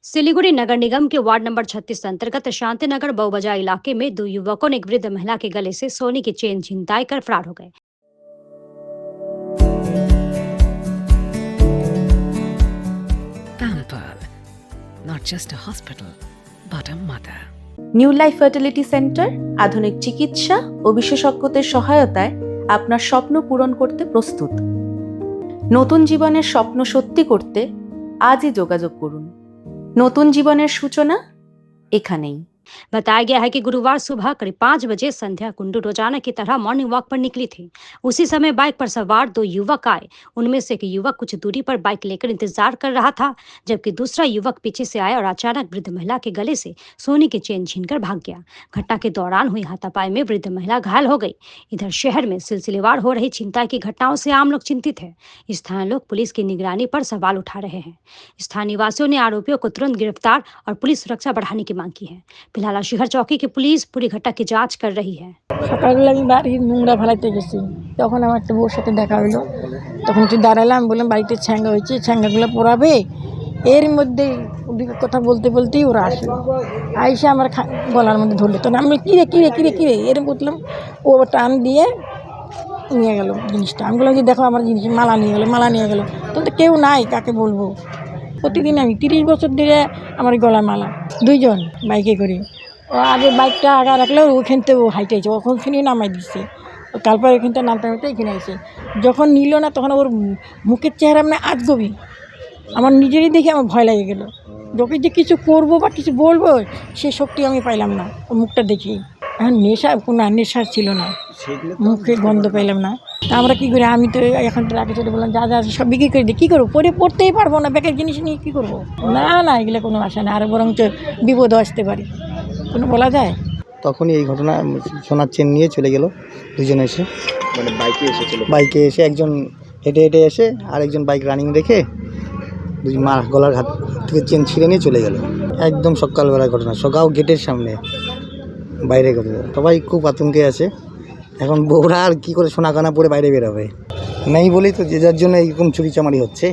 सिलीगुड़ी नगर निगम के ward number 36 अंतर्गत शांतिनगर बहुबजा इलाके में दो युवकों ने एक वृद्ध महिला के गले से सोने की चेन छिनताई कर फरार हो गए। Pampered, not just a hospital, but a mother. New life fertility centre আধুনিক চিকিৎসা ও বিশেষজ্ঞদের সহায়তায় আপনার স্বপ্ন পূরণ করতে প্রস্তুত। নতুন জীবনের স্বপ্ন সত্যি করতে আজই যোগাযোগ করুন। নতুন জীবনের সূচনা এখানেই। बताया गया है कि गुरुवार सुबह करीब 5 बजे संध्या कुंडू रोजाना की तरह मॉर्निंग वॉक पर निकली थी। उसी समय बाइक पर सवार दो युवक आए। उनमें से एक युवक कुछ दूरी पर बाइक लेकर इंतजार कर रहा था, जबकि दूसरा युवक पीछे से आया और अचानक वृद्ध महिला के गले से सोने की चेन छीनकर भाग गया। घटना के दौरान हुई हाथापाई में वृद्ध महिला घायल हो गई। इधर शहर में सिलसिलेवार हो रही छिनताई की घटनाओं से आम लोग चिंतित है। स्थानीय लोग पुलिस की निगरानी पर सवाल उठा रहे हैं। स्थानीय वासियों ने आरोपियों को तुरंत गिरफ्तार और पुलिस सुरक्षा बढ़ाने की मांग की है। फिलहाल शिखर चौकी की पुलिस पूरी घटना की जांच कर रही है। সকালবেলা আমি বাড়ির নোংরা ফেলাইতে গেছি, তখন আমার একটা বউর সাথে দেখা হলো। তখন একটু দাঁড়ালাম, বললাম বাড়িতে ছ্যাঙ্গা হয়েছে, ছ্যাঙ্গাগুলো পোড়াবে। এর মধ্যে ওদিকে কথা বলতে বলতেই ওরা আসলো, আইসা আমার গলার মধ্যে ধরলো। তখন আমি কিরে কিরে কিরে কিরে এরকম বললাম, ও টান দিয়ে নিয়ে গেল জিনিসটা। আমি বললাম যে দেখো আমার জিনিস, মালা নিয়ে গেলো, মালা নিয়ে গেলো। তখন তো কেউ নাই, কাকে বলবো। প্রতিদিন আমি 30 বছর ধরে আমার গলার মালা, দুইজন বাইকে করে। ও আগে বাইকটা আগা রাখলে ওখান থেকে ও হাইটে আছে, ওখানে নামাই দিচ্ছে। তারপর ওখান থেকে নামতে নামতে এখানে আসে। যখন নিল না তখন ওর মুখের চেহারা মানে আজগবি, আমার নিজেরই দেখে আমার ভয় লেগে গেলো। যখন যে কিছু করবো বা কিছু বলবো সে শক্তি আমি পাইলাম না ওর মুখটা দেখি। এখন নেশা কোনো নেশা ছিল না, মুখে গন্ধ পাইলাম না। তা আমরা কী করি, আমি তো এখন তো আগে চলে বললাম যা যা সব বিক্রি করে দিই, কী করবো, পড়তেই পারবো না, বেকার জিনিস নিয়ে কী করবো। না না এগুলো কোনো আশা নেই, আরও বরং বিপদও আসতে পারে, কোনো বলা যায়। তখনই এই ঘটনা, সোনার চেন নিয়ে চলে গেল দুজনে এসে, মানে বাইকে এসেছিল। বাইকে এসে একজন হেঁটে হেঁটে এসে আর একজন বাইক রানিং রেখে দুই মা গলার হাত থেকে চেন ছিঁড়ে নিয়ে চলে গেল। একদম সকালবেলার ঘটনা, সকাল গেটের সামনে বাইরে ঘটনা। সবাই খুব আতঙ্কে আছে। এখন বউরা আর কী করে সোনা কানা পরে বাইরে বেরোবে, নেই বলেই তো যে যার জন্য এইরকম চুরিচামারি হচ্ছে।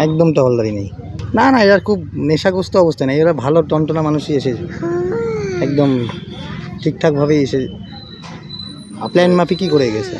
একদম টহলদারি নেই। না না, এরা খুব নেশাগ্রস্ত অবস্থায় নেই, এরা ভালো টনটনা মানুষই এসে একদম ঠিকঠাকভাবেই এসে প্ল্যান মাফিকই করে গেছে।